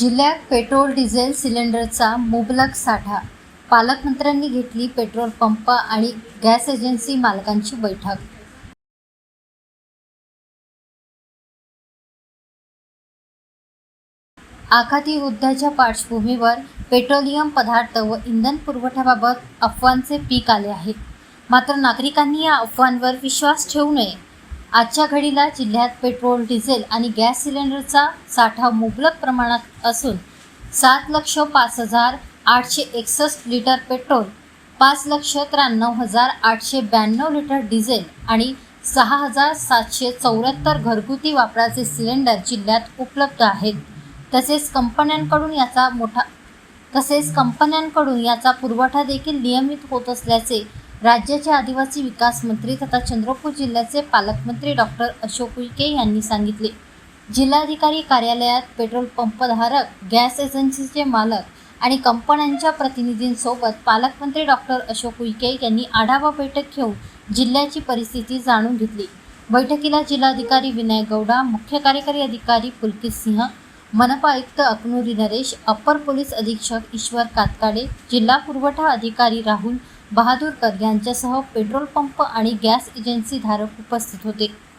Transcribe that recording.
जिल्ह्यात petrol diesel सिलेंडरचा मुबलक साठा. पालकमंत्र्यांनी घेतली पेट्रोल पंप आणि गॅस एजन्सी मालकांची बैठक. आखाती युद्धाच्या पार्श्वभूमीवर पेट्रोलियम पदार्थ व इंधन पुरवठ्याबाबत अफवांचे पीक आले आहे. मात्र नागरिकांनी या अफवांवर विश्वास ठेवू नये. आजच्या घडीला जिल्ह्यात पेट्रोल, डिझेल आणि गॅस सिलेंडरचा साठा मुबलक प्रमाणात असून 7,05,861 लिटर पेट्रोल, 5,93,892 लिटर डिझेल आणि 6,774 घरगुती वापराचे सिलेंडर जिल्ह्यात उपलब्ध आहेत. तसेच कंपन्यांकडून याचा पुरवठा देखील नियमित होत असल्याचे राज्याचे आदिवासी विकास मंत्री तथा चंद्रपूर जिल्ह्याचे पालकमंत्री डॉक्टर अशोक उईके यांनी सांगितले. जिल्हाधिकारी कार्यालयात पेट्रोल पंपधारक, गॅस एजन्सीचे मालक आणि कंपन्यांच्या प्रतिनिधींसोबत पालकमंत्री डॉक्टर अशोक उईके यांनी आढावा बैठक घेऊन जिल्ह्याची परिस्थिती जाणून घेतली. बैठकीला जिल्हाधिकारी विनय गौडा, मुख्य कार्यकारी अधिकारी पुलकित सिंह, मनपा आयुक्त अकनुरी नरेश, अप्पर पोलीस अधीक्षक ईश्वर कातकाडे, जिल्हा पुरवठा अधिकारी राहुल बहादूरकर यांच्यासह पेट्रोल पंप आणि गॅस एजन्सी धारक उपस्थित होते.